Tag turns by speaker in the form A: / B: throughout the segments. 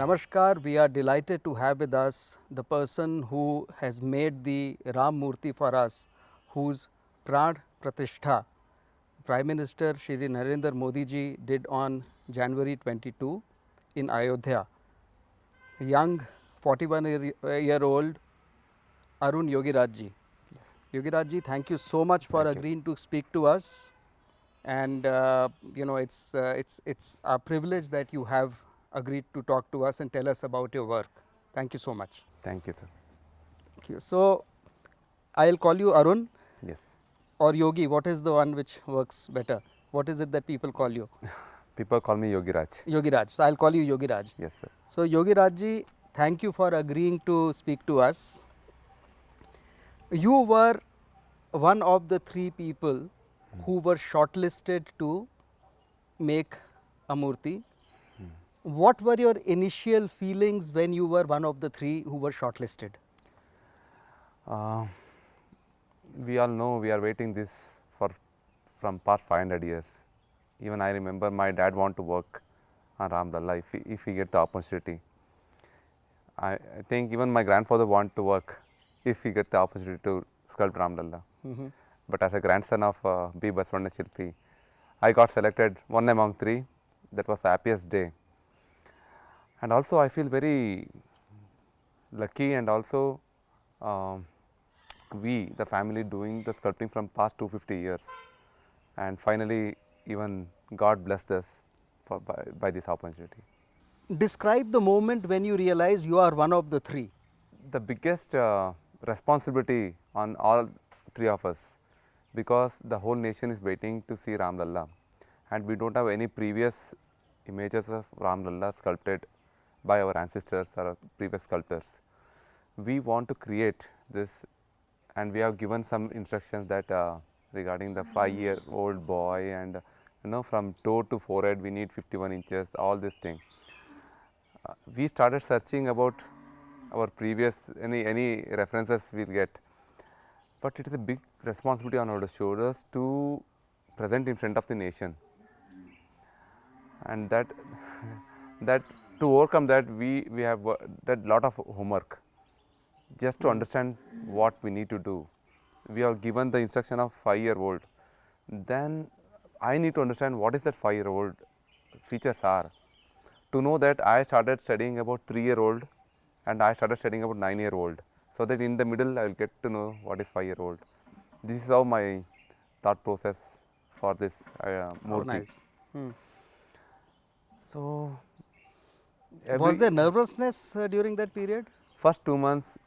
A: Namaskar, we are delighted to have with us the person who has made the Ram Murti for us, whose Pran Pratishtha Prime Minister Shri Narendra Modi ji did on January 22 in Ayodhya. Young 41-year-old Arun Yogiraj ji.
B: Yes.
A: Yogiraj ji, thank you so much for agreeing to speak to us. And it's a privilege that you have agreed to talk to us and tell us about your work. Thank you so much.
B: Thank you, sir.
A: Thank you. So, I'll call you Arun
B: Yes.
A: or Yogi. What is the one which works better? What is it that people call you?
B: People call me Yogiraj.
A: Yogiraj. So, I'll call you Yogiraj.
B: Yes, sir.
A: So, Yogiraj ji, thank you for agreeing to speak to us. You were one of the 3 people who were shortlisted to make a murti. What were your initial feelings when you were one of the 3 who were shortlisted?
B: We all know we are waiting this from past 500 years. Even I remember my dad want to work on Ram Lalla if he get the opportunity. I think even my grandfather want to work if he get the opportunity to sculpt Ram Lalla. But as a grandson of B. Basavana Shilpi, I got selected one among 3. That was the happiest day. And also I feel very lucky, and also we, the family, doing the sculpting from past 250 years. And finally, even God blessed us by this opportunity.
A: Describe the moment when you realized you are one of the 3.
B: The biggest responsibility on all 3 of us, because the whole nation is waiting to see Ram Lalla, and we don't have any previous images of Ram Lalla sculpted by our ancestors or previous sculptors. We want to create this, and we have given some instructions that regarding the 5-year-old boy, and from toe to forehead we need 51 inches, all this thing. We started searching about our previous any references we'll get, but it is a big responsibility on our shoulders to present in front of the nation, and that to overcome that we have that lot of homework just to understand what we need to do. We are given the instruction of 5-year-old. Then I need to understand what is that 5-year-old features are. To know that, I started studying about 3-year-old, and I started studying about 9-year-old, so that in the middle I will get to know what is 5-year-old. This is how my thought process for this murti.
A: Nice.
B: So,
A: was there nervousness during that period?
B: First 2 months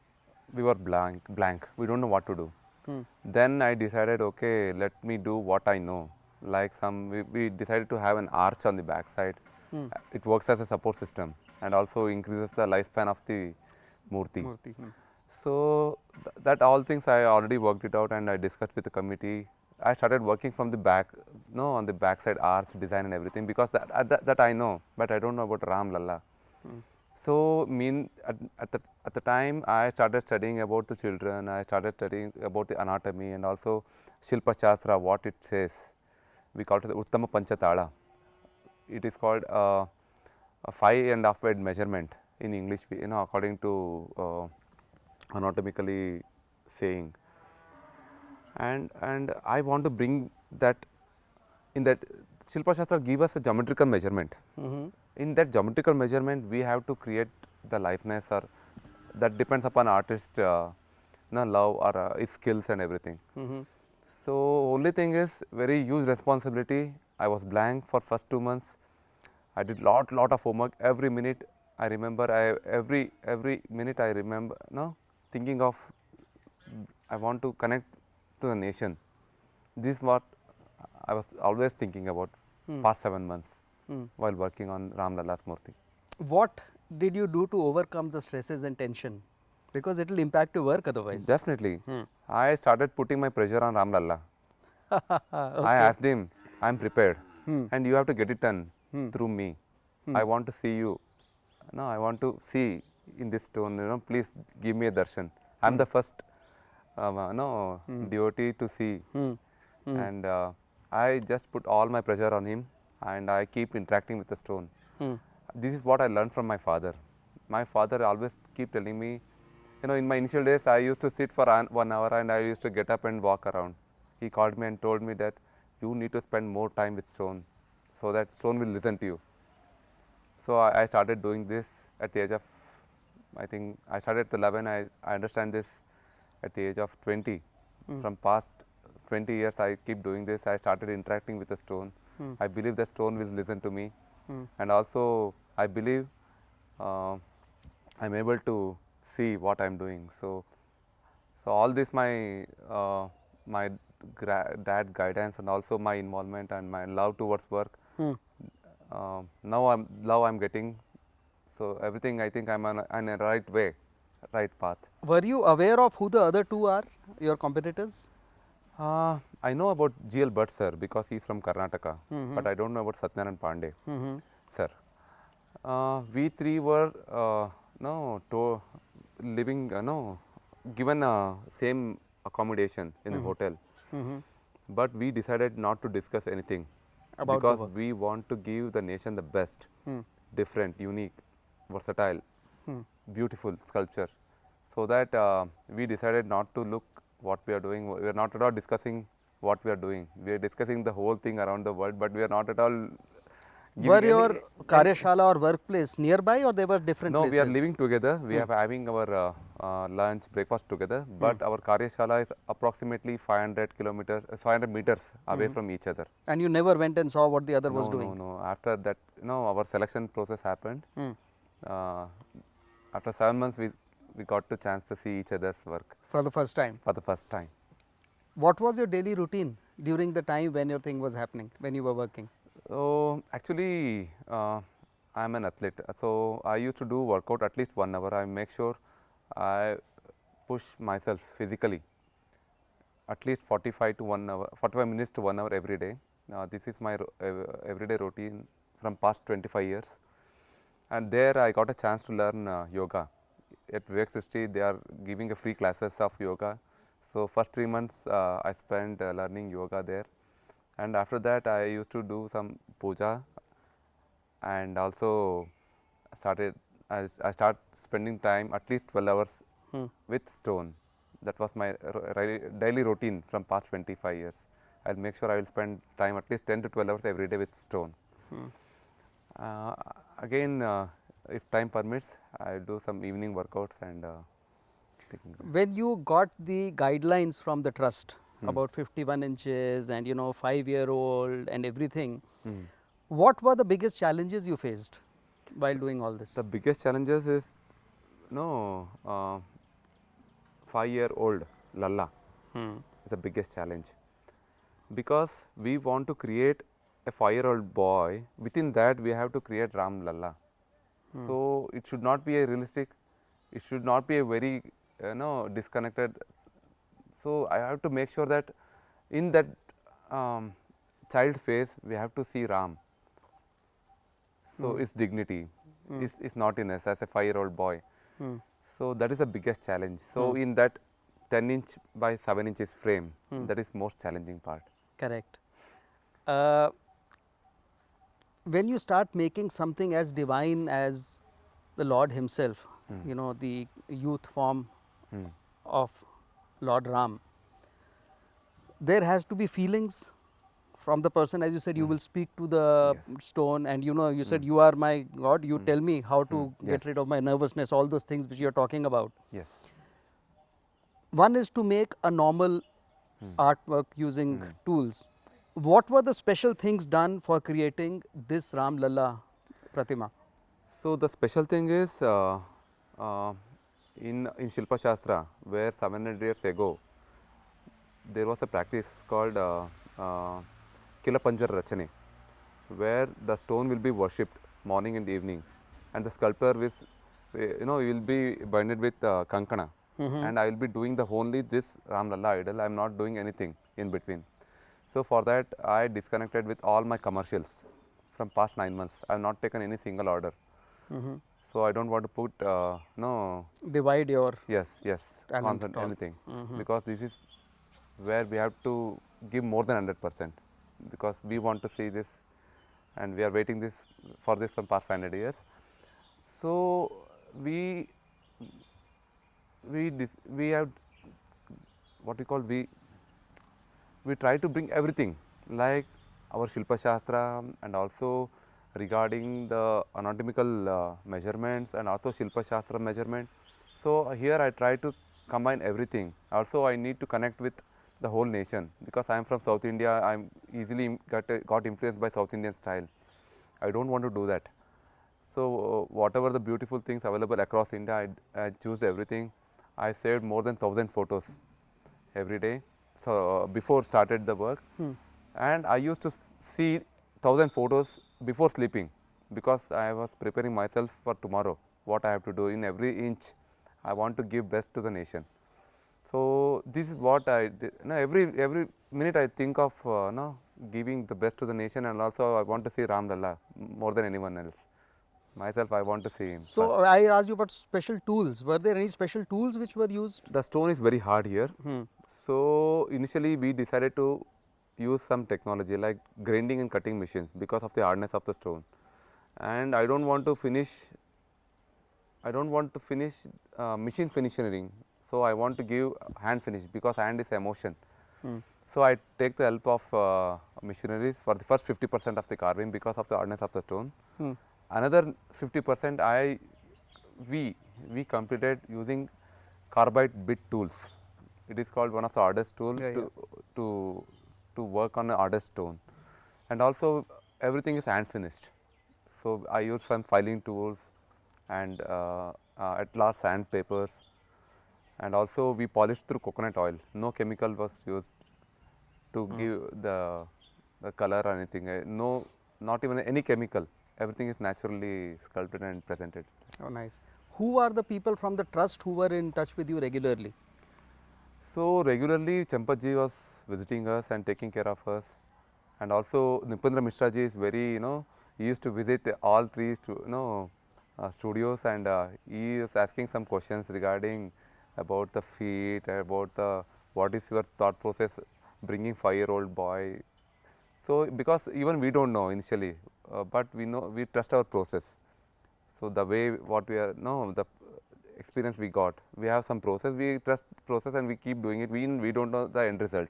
B: we were blank. We don't know what to do. Then I decided, okay, let me do what I know. Like we decided to have an arch on the back side. It works as a support system and also increases the lifespan of the murti. So that all things I already worked it out, and I discussed with the committee. I started working from the back, on the back side arch design and everything, because that I know, but I don't know about Ram Lalla. So at the time I started studying about the children. I started studying about the anatomy and also Shilpa Shastra, what it says. We call it the Uttama Panchatala. It is called a 5.5 weight measurement in English, according to anatomically saying. And I want to bring that, in that Shilpa Shastra give us a geometrical measurement. In that geometrical measurement we have to create the liveness, or that depends upon artist love or his skills and everything. So only thing is very huge responsibility. I was blank for first 2 months. I did lot of homework. Every minute I remember, every minute I remember thinking of, I want to connect to the nation. This is what I was always thinking about past 7 months while working on Ram Lalla's murti.
A: What did you do to overcome the stresses and tension? Because it will impact your work otherwise.
B: Definitely. I started putting my pressure on Ram Lalla. I asked him, I am prepared and you have to get it done through me. I want to see you. I want to see in this stone, please give me a darshan. I am the first devotee to see. And I just put all my pressure on him, and I keep interacting with the stone. This is what I learned from my father. my father always keep telling me, you know, in my initial days, I used to sit for 1 hour and I used to get up and walk around. He called me and told me that you need to spend more time with stone so that stone will listen to you. So I started doing this at the age of, I think I started at 11, I understand this at the age of 20. From past 20 years I keep doing this. I started interacting with the stone. I believe the stone will listen to me, and also I believe I'm able to see what I'm doing. So all this my dad guidance and also my involvement and my love towards work. Now I'm getting, so everything I think I'm on a right way, right path.
A: Were you aware of who the other two are, your competitors?
B: I know about GL Bhatt sir because he's from Karnataka, but I don't know about Satyanarayan Pandey sir. We three were living given same accommodation in the hotel, but we decided not to discuss anything
A: About the
B: because
A: work.
B: we want to give the nation the best, different, unique, versatile, beautiful sculpture. So that we decided not to look what we are doing. We are not at all discussing what we are doing. We are discussing the whole thing around the world, but we are not at all.
A: Were your Karyashala or workplace nearby, or they were different
B: No,
A: places?
B: we are living together. We are having our lunch, breakfast together. But our Karyashala is approximately 500 meters away from each other.
A: And you never went and saw what the other was doing?
B: No. After that, our selection process happened. After 7 months, we got the chance to see each other's work
A: For the first time.
B: for the first time.
A: What was your daily routine during the time when your thing was happening, when you were working?
B: So actually, I'm an athlete. So I used to do workout at least 1 hour. I make sure I push myself physically at least 45 minutes to 1 hour every day. This is my everyday routine from past 25 years. And there I got a chance to learn yoga. At Vivek Srishti, they are giving a free classes of yoga. So first 3 months I spent learning yoga there. And after that I used to do some puja, and also I start spending time at least 12 hours with stone. That was my daily routine from past 25 years. I'll make sure I will spend time at least 10 to 12 hours every day with stone. Again, if time permits, I do some evening workouts and.
A: When you got the guidelines from the trust about 51 inches and 5-year-old and everything, what were the biggest challenges you faced while doing all this?
B: The biggest challenges is 5-year-old Lalla is the biggest challenge, because we want to create a 5-year-old boy. Within that we have to create Ram Lalla. So it should not be a realistic, it should not be a very disconnected. So I have to make sure that in that child face we have to see Ram. So its dignity, its naughtiness as a 5-year-old boy. So that is the biggest challenge. So in that 10 inch by 7 inches frame, that is most challenging part.
A: Correct. When you start making something as divine as the Lord himself, the youth form of Lord Ram, there has to be feelings from the person. As you said, you will speak to the stone, and you said, you are my God, you tell me how to get rid of my nervousness, all those things which you are talking about.
B: Yes.
A: One is to make a normal artwork using tools. What were the special things done for creating this Ram Lalla Pratima?
B: So the special thing is in Shilpa Shastra, where 700 years ago there was a practice called Kila Panjar Rachane, where the stone will be worshipped morning and evening, and the sculptor will be binded with kankana, and I will be doing only this Ram Lalla idol. I am not doing anything in between. So for that I disconnected with all my commercials from past 9 months. I have not taken any single order. So I don't want to put
A: Divide your
B: yes
A: talent
B: content
A: at all.
B: anything, because this is where we have to give more than 100%, because we want to see this and we are waiting for this from past 500 years. So we we have what we call we try to bring everything like our Shilpa Shastra and also regarding the anatomical measurements and also Shilpa Shastra measurement. So here I try to combine everything. Also I need to connect with the whole nation because I am from South India. I am easily got influenced by South Indian style. I don't want to do that. So whatever the beautiful things available across India, I choose everything. I saved more than 1,000 photos every day. So before started the work, and I used to see 1,000 photos before sleeping because I was preparing myself for tomorrow. What I have to do in every inch, I want to give best to the nation. So this is what I did. Every minute I think of giving the best to the nation, and also I want to see Ram Lalla more than anyone else. Myself, I want to see him.
A: So
B: first.
A: I asked you about special tools. Were there any special tools which were used?
B: The stone is very hard here. So initially we decided to use some technology like grinding and cutting machines because of the hardness of the stone. And I don't want to finish machine finishing. So I want to give hand finish because hand is emotion. So I take the help of machineries for the first 50% of the carving because of the hardness of the stone. Another 50% we completed using carbide bit tools. It is called one of the hardest tool to work on a hardest stone, and also everything is hand finished. So I use some filing tools and at last sandpapers, and also we polished through coconut oil. No chemical was used to give the color or anything. No, not even any chemical. Everything is naturally sculpted and presented.
A: Oh, nice. Who are the people from the trust who were in touch with you regularly?
B: So regularly Champaji was visiting us and taking care of us, and also Nipendra Mishra ji is very, he used to visit all three studios, and he is asking some questions regarding about the feet, about the what is your thought process bringing 5-year-old boy. So because even we don't know initially, but we trust our process. So the way what we are the experience we got, we have some process, we trust process and we keep doing it. We don't know the end result.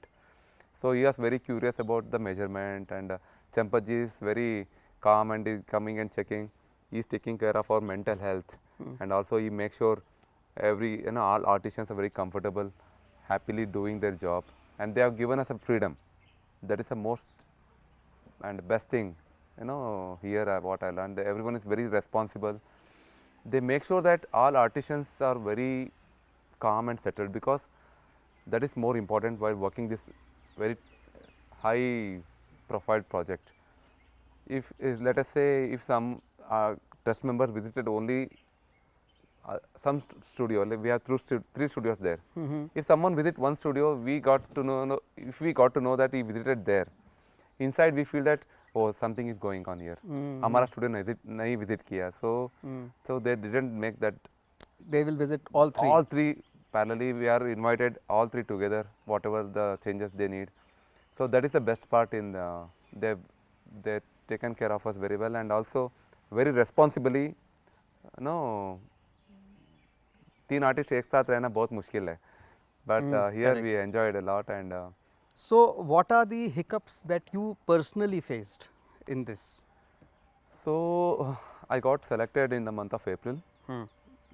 B: So he was very curious about the measurement, and Champaji is very calm and is coming and checking. He is taking care of our mental health, and also he makes sure all artisans are very comfortable, happily doing their job, and they have given us a freedom. That is the most and best thing, here what I learned. Everyone is very responsible. They make sure that all artisans are very calm and settled, because that is more important while working this very high profile project. If let us say if some trust member visited only some studio, like we have 3 studios there. If someone visit one studio, we got to know, if we got to know that he visited there, inside we feel that, oh, something is going on here. Hamara studio nahi visit kiya. So they didn't make that.
A: They will visit all three.
B: All three parallelly, we are invited all three together, whatever the changes they need. So that is the best part in they taken care of us very well, and also very responsibly. 3 artist एक साथ रहना बहुत मुश्किल है, but here we enjoyed a lot. And
A: so what are the hiccups that you personally faced in this?
B: So I got selected in the month of April,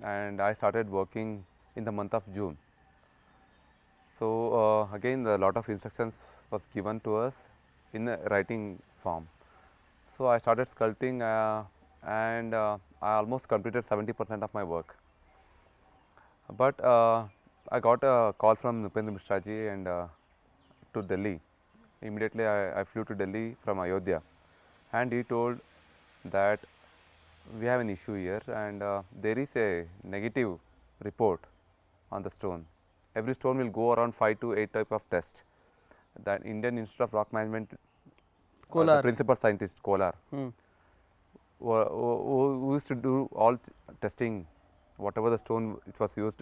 B: and I started working in the month of June. So again a lot of instructions was given to us in a writing form. So I started sculpting, and I almost completed 70% of my work. But I got a call from Nipendra Mishra ji and to Delhi. Immediately I flew to Delhi from Ayodhya, and he told that we have an issue here, and there is a negative report on the stone. Every stone will go around 5 to 8 type of test. That Indian Institute of Rock Management, the principal scientist Kolar, who used to do all testing, whatever the stone it was used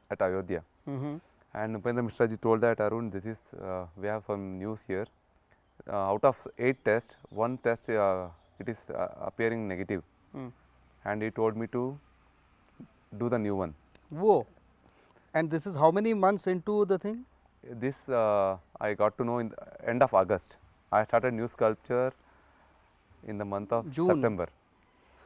B: at Ayodhya. And Nipendra Mishra ji told that, Arun, this is we have some news here. Out of 8 tests, 1 test it is appearing negative, and he told me to do the new one.
A: Whoa. And this is how many months into the thing?
B: This I got to know in the end of August. I started new sculpture in the month of
A: June.
B: September.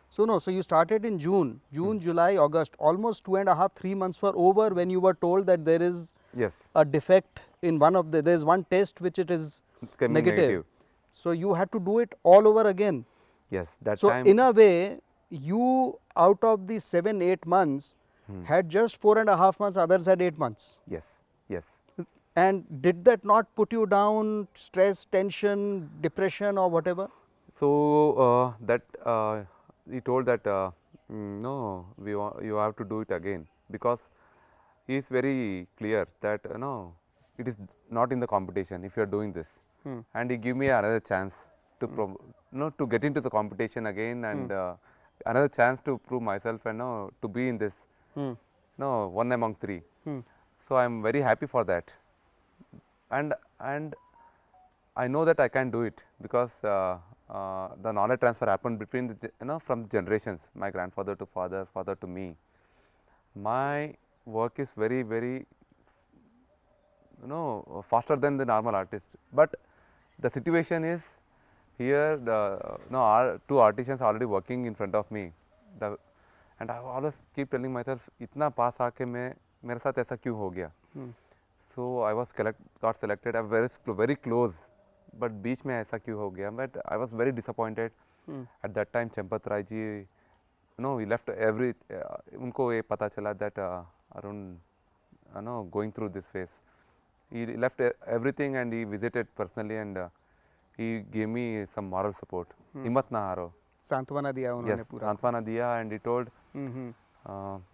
A: So no, so you started in June, July, August, almost 2.5, 3 months were over when you were told that there is
B: Yes.
A: a defect in one of there is one test which it is
B: Coming
A: negative.
B: negative.
A: So you had to do it all over again.
B: Yes, that
A: So
B: time.
A: in a way, you out of the 7-8 months had just 4.5 months, others had 8 months.
B: Yes, yes.
A: And did that not put you down, stress, tension, depression or whatever?
B: So he told that no, you have to do it again, because he is very clear that no, it is not in the competition if you are doing this, and he give me another chance to to get into the competition again, and another chance to prove myself and to be in this one among three. So I am very happy for that, and I know that I can do it, because the knowledge transfer happened between the from generations, my grandfather to father, father to me. My work is very faster than the normal artist, but the situation is here the two artisans already working in front of me, and I always keep telling myself इतना पास आके मैं मेरे साथ ऐसा क्यों हो गया. So I was got selected. I was very close, but बीच में ऐसा क्यों हो गया. But I was very disappointed. At that time Champat Rai ji, he left every उनको ये पता चला that Arun going through this phase. He left everything and he visited personally, and he gave me some moral support. हिम्मत ना हारो.
A: सांत्वना दिया उन्होंने
B: Yes,
A: पूरा.
B: सांत्वना दिया, and he told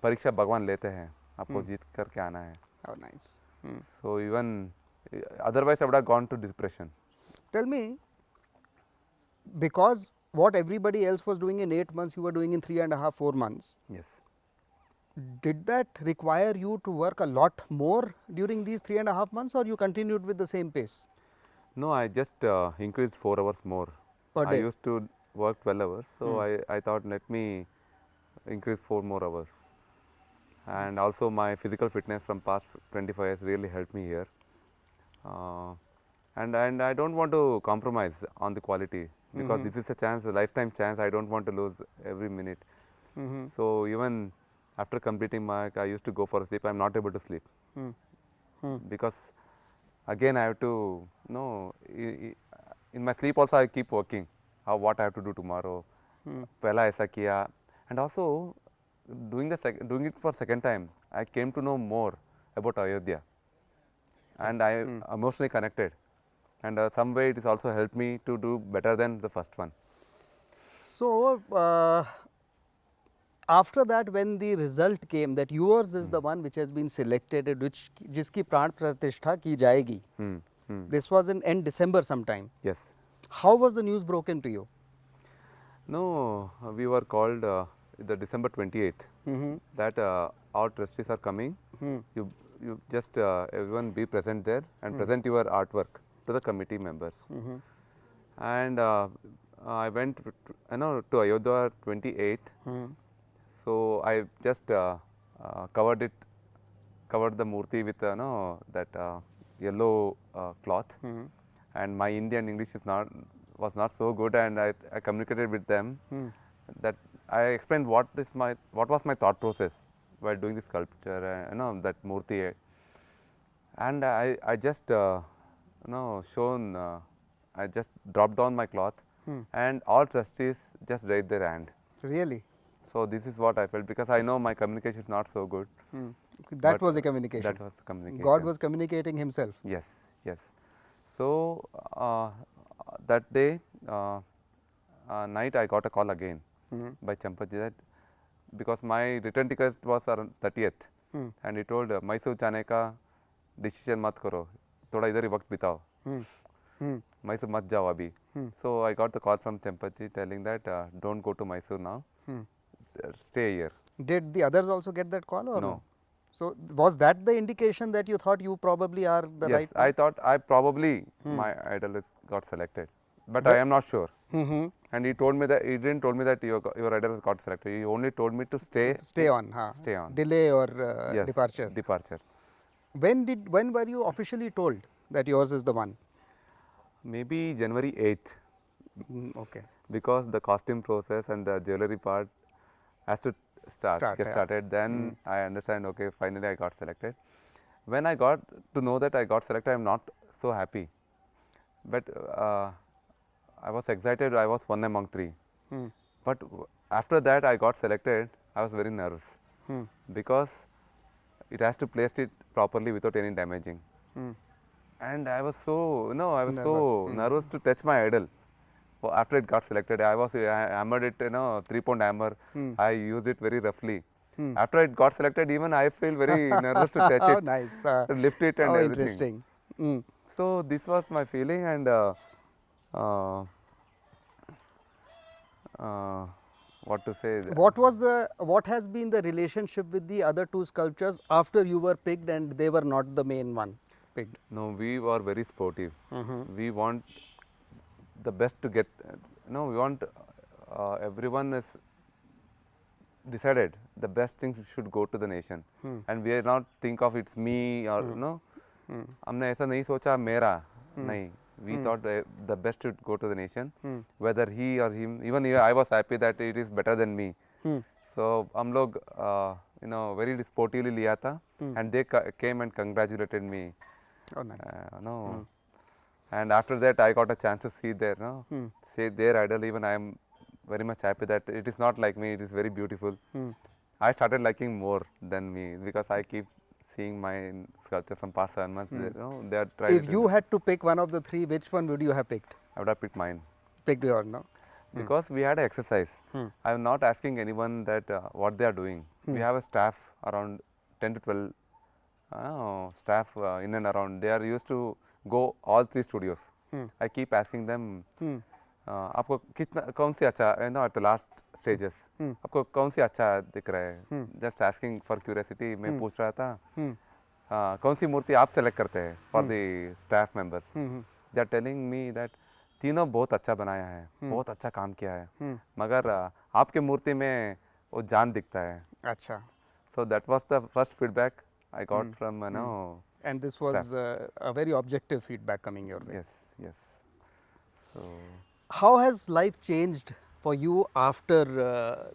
B: परीक्षा भगवान लेते हैं, आपको जीत करके आना है.
A: How nice.
B: So even otherwise I would have gone to depression.
A: Tell me, because what everybody else was doing in 8 months, you were doing in 3.5, 4 months.
B: Yes.
A: Did that require you to work a lot more during these 3.5 months, or you continued with the same pace?
B: No, I just increased 4 hours more.
A: Per
B: I
A: day?
B: used to work 12 hours, so I thought let me increase 4 more hours. And also my physical fitness from past 25 years really helped me here. And I don't want to compromise on the quality, because this is a chance, a lifetime chance. I don't want to lose every minute. So even after completing my, I used to go for a sleep. I'm not able to sleep because again I have to in my sleep also I keep working. What I have to do tomorrow. Pehla aisa kiya, and also doing it for second time, I came to know more about Ayodhya, and I emotionally connected, and some way it has also helped me to do better than the first one.
A: So, after that, when the result came that yours is the one which has been selected, which जिसकी प्राण प्रतिष्ठा की जाएगी, this was in end December sometime.
B: Yes.
A: How was the news broken to you?
B: No, we were called the December 28th that our trustees are coming. You just everyone be present there and present your artwork to the committee members. And I went to Ayodhya 28th. So I just covered the murti with that yellow cloth. And my Indian English was not so good, and I communicated with them that I explained what was my thought process while doing the sculpture, that murti, and I just I just dropped down my cloth, and all trustees just raised their hand.
A: Really?
B: So this is what I felt, because I know my communication is not so good.
A: That was a communication.
B: That was the communication.
A: God was communicating himself.
B: Yes, yes. So that day night I got a call again by Champaji that because my return ticket was around 30th, and he told Mysore जाने का decision मत करो, थोड़ा इधर ही वक्त बिताओ, Mysore मत जाओ अभी. So I got the call from Champaji telling that don't go to Mysore now, stay here.
A: Did the others also get that call or
B: No?
A: So was that the indication that you thought you probably are the right
B: Yes, I thought I probably my idol got selected, but I am not sure.
A: Mm-hmm.
B: And he told me that he didn't told me that your rider has got selected. He only told me to
A: Stay on, huh?
B: Stay on.
A: Delay or
B: Yes,
A: departure.
B: Departure.
A: When were you officially told that yours is the one?
B: Maybe January 8th,
A: Okay.
B: because the costume process and the jewelry part has to get
A: yeah.
B: started. Then I understand. Okay, finally I got selected. When I got to know that I got selected, I am not so happy. But I was excited. I was one among three. But after that, I got selected. I was very nervous because it has to place it properly without any damaging. And I was so, I was so nervous to touch my idol. Well, after it got selected, I hammered it, 3-pound hammer. I used it very roughly. After it got selected, even I feel very nervous to touch it,
A: Nice.
B: to lift it and everything.
A: Interesting.
B: So this was my feeling, and what to say?
A: What has been the relationship with the other two sculptures after you were picked and they were not the main one picked?
B: No, we were very sportive. We want the best to get. We want everyone is decided the best thing should go to the nation, and we are not think of it's me or no. हमने ऐसा नहीं सोचा मेरा नहीं. We thought the best should go to the nation, whether he or him. Even I was happy that it is better than me. So हम लोग very sportively लिया था, and they came and congratulated me.
A: Oh, nice.
B: And after that, I got a chance to see see their idol. Even I am very much happy that it is not like me. It is very beautiful. I started liking more than me because I keep seeing my sculpture from past 7 months. They are trying.
A: If you had to pick one of the three, which one would you have picked?
B: I would have picked mine.
A: Picked your, no?
B: Because we had an exercise. I am not asking anyone that what they are doing. We have a staff around 10 to 12 staff in and around. They are used to go all 3 studios. I keep asking them, आपको कितना कौन सी अच्छा at the last stages आपको कौन सी अच्छा दिख रहा है? Just asking for curiosity. मैं पूछ रहा था कौन सी मूर्ति आप सेलेक्ट करते हैं for the staff members. They are telling me that तीनों बहुत अच्छा बनाया है, बहुत अच्छा काम किया है, मगर आपके मूर्ति में वो जान दिखता है.
A: अच्छा.
B: So that was the first feedback I got from
A: And this was a very objective feedback coming your way.
B: Yes. So
A: how has life changed for you after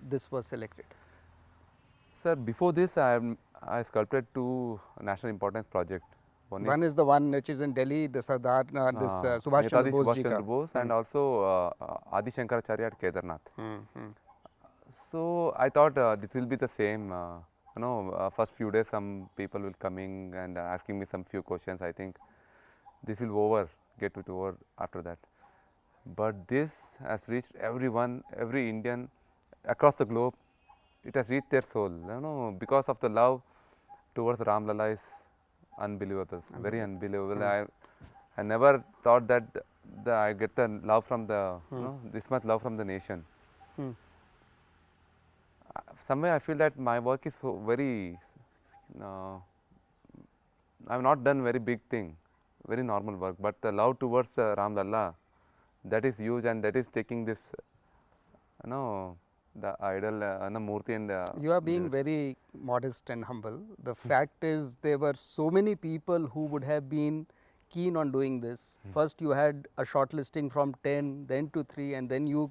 A: this was selected?
B: Sir, before this I sculpted 2 national importance projects.
A: One is the one which is in Delhi, the Sardar, Subhash Chandra Bose ji ka.
B: And also Adi Shankaracharya at Kedarnath. So I thought this will be the same. First few days some people will coming and asking me some few questions. I think this will get it over after that. But this has reached everyone, every Indian across the globe. It has reached their soul. Because of the love towards Ram Lalla is unbelievable, very unbelievable. I never thought that I get the love from the this much love from the nation. Somewhere I feel that my work is so very. I have not done very big thing, very normal work, but the love towards the Ram Lalla, that is huge, and that is taking this, the idol, the murti, and
A: you are being very modest and humble. The fact is, there were so many people who would have been keen on doing this. First, you had a shortlisting from 10, then to 3, and then you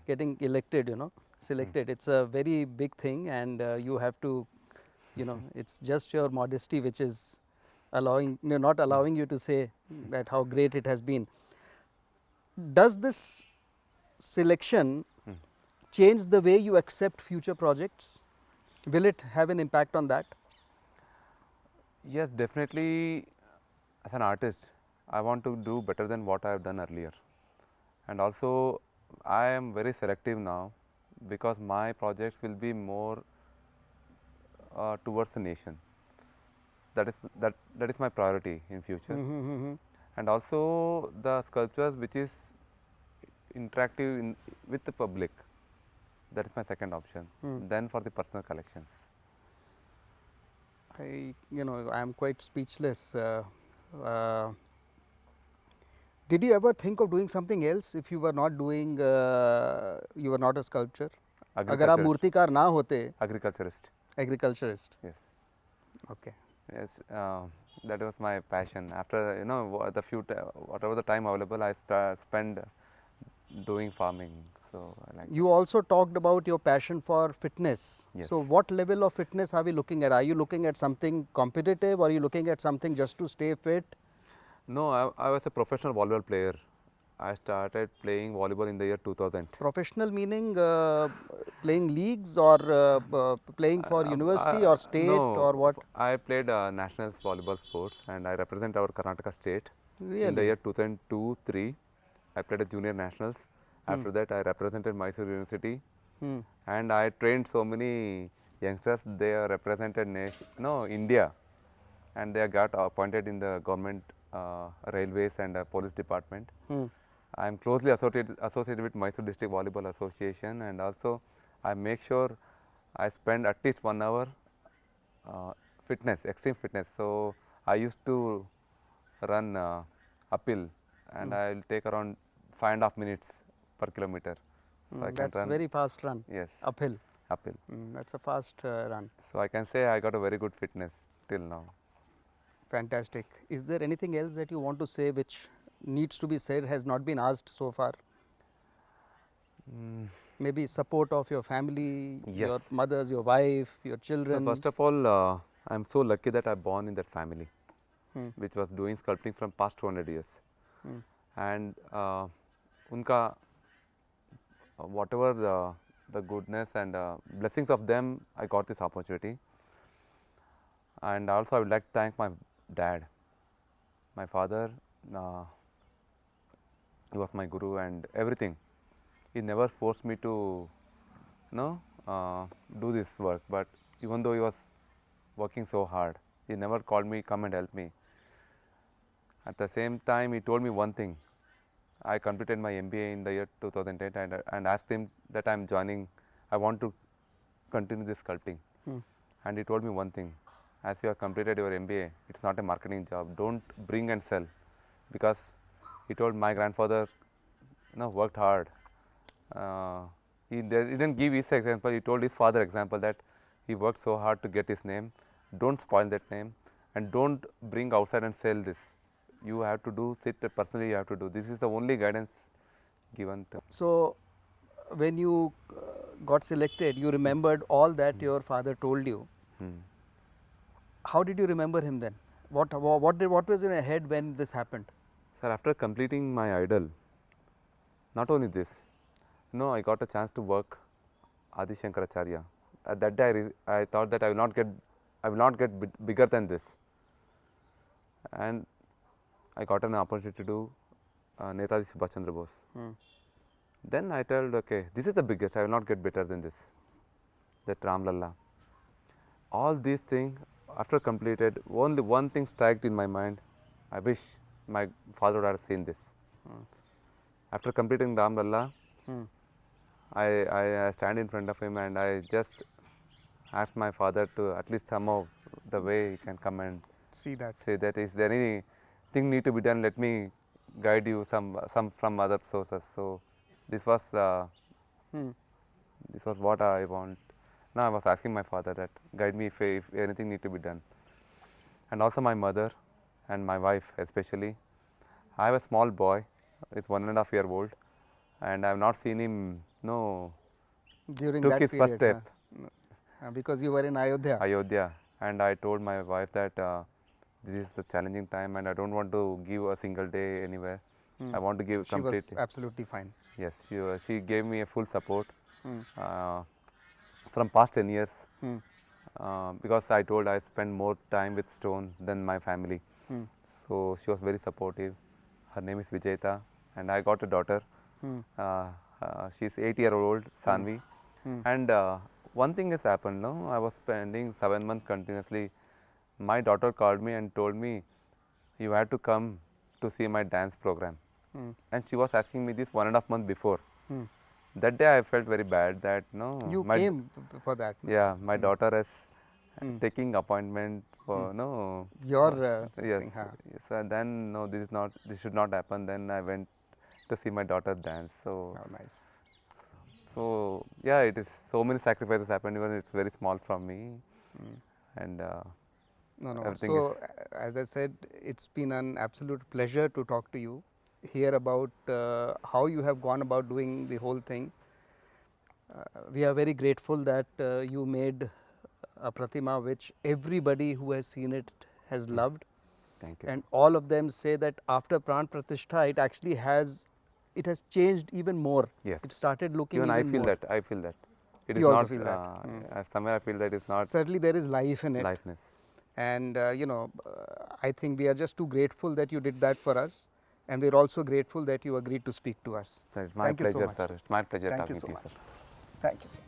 A: getting elected. Selected. It's a very big thing, and you have to, it's just your modesty which is not allowing you to say that how great it has been. Does this selection change the way you accept future projects? Will it have an impact on that?
B: Yes, definitely. As an artist, I want to do better than what I have done earlier, and also I am very selective now, because my projects will be more towards the nation. That is my priority in future. And also the sculptures which is interactive with the public. That is my second option. Then for the personal collections. I
A: am quite speechless. Did you ever think of doing something else if you were not doing, you were not a sculptor? अगर आप मूर्तिकार ना होते,
B: Agriculturist.
A: agriculturist.
B: Yes.
A: Okay.
B: Yes, that was my passion. After whatever the time available, I spend doing farming. So I like.
A: You also talked about your passion for fitness.
B: Yes.
A: So what level of fitness are we looking at? Are you looking at something competitive, or are you looking at something just to stay fit?
B: No, I was a professional volleyball player. I started playing volleyball in the year 2000.
A: Professional meaning playing leagues, or playing for university or state,
B: no,
A: or what?
B: I played national volleyball sports and I represent our Karnataka state. In the
A: Really?
B: year 2002-3, I played at junior nationals. After that, I represented Mysore University, and I trained so many youngsters. They are represented India, and they got appointed in the government railways and police department. I am closely associated with Mysore District Volleyball Association, and also I make sure I spend at least 1 hour fitness, extreme fitness. So I used to run uphill, and I'll take around 5.5 minutes per kilometer. So I can
A: That's
B: run.
A: very fast run.
B: Yes,
A: Uphill.
B: uphill.
A: That's a fast run.
B: So I can say I got a very good fitness till now.
A: Fantastic. Is there anything else that you want to say which needs to be said, has not been asked so far? Maybe support of your family, your
B: Yes.
A: mothers, your wife, your
B: So
A: children.
B: first of all, I'm so lucky that I born in that family, which was doing sculpting from past 200 years. And unka whatever the goodness and blessings of them, I got this opportunity. And also I would like to thank my dad, my father. He was my guru and everything. He never forced me to do this work, but even though he was working so hard, he never called me, come and help me. At the same time, he told me one thing. I completed my MBA in the year 2008 and asked him that I am joining, I want to continue this sculpting. And he told me one thing, as you have completed your MBA, it's not a marketing job, don't bring and sell. Because he told my grandfather worked hard. He didn't give his example, he told his father example that he worked so hard to get his name. Don't spoil that name and don't bring outside and sell this. You have to do, sit personally you have to do. This is the only guidance given to.
A: So, when you got selected, you remembered all that your father told you. How did you remember him then? What was in your head when this happened?
B: Sir, after completing my idol, not only this, I got a chance to work Adi Shankaracharya. At that day, I thought that I will not get bigger than this, and I got an opportunity to do Netaji Subhash Chandra Bose. Then I told, okay, this is the biggest. I will not get better than this. That Ram Lalla. All these things after completed, only one thing struck in my mind. I wish my father would have seen this. After completing Ram Lalla, I stand in front of him and I just asked my father to at least somehow the way he can come and
A: See that.
B: say that is there anything need to be done, let me guide you some from other sources. So this was what I want. Now I was asking my father that guide me if anything need to be done. And also my mother and my wife especially. I have a small boy, it's 1.5 years old, and I have not seen him
A: During
B: took
A: that
B: his
A: period,
B: first step.
A: Because you were in Ayodhya.
B: Ayodhya, and I told my wife that this is a challenging time and I don't want to give a single day anywhere. I want to give
A: She was
B: completely.
A: absolutely fine.
B: Yes, she gave me a full support from past 10 years because I told I spend more time with stone than my family. So she was very supportive. Her name is Vijayta and I got a daughter. She's 8-year-old, Sanvi. And one thing has happened, I was spending 7 months continuously. My daughter called me and told me, you have to come to see my dance program. And she was asking me this 1.5 months before. That day I felt very bad that
A: You came for that.
B: yeah, my daughter has taking appointment for no.
A: Your this
B: Yes,
A: thing, huh?
B: yes. And then no, this should not happen. Then I went to see my daughter dance. So
A: Oh, nice.
B: so yeah, it is so many sacrifices happened. Even it's very small from me, and
A: No, no.
B: everything
A: So, as I said, it's been an absolute pleasure to talk to you, hear about how you have gone about doing the whole thing. We are very grateful that you made a pratima which everybody who has seen it has loved,
B: thank you.
A: and all of them say that after Pran Pratishtha, it actually has changed even more.
B: Yes.
A: It started looking
B: Even I feel
A: more.
B: that. I feel that. It is
A: You also
B: not.
A: feel that.
B: Somewhere I feel that it's not
A: Certainly, there is life in it.
B: liveness.
A: And I think we are just too grateful that you did that for us, and we're also grateful that you agreed to speak to us.
B: Sir, it's my
A: Thank you so
B: pleasure,
A: much.
B: sir. It's my pleasure
A: Thank you
B: talking
A: so
B: to you,
A: much.
B: sir.
A: Thank you, sir.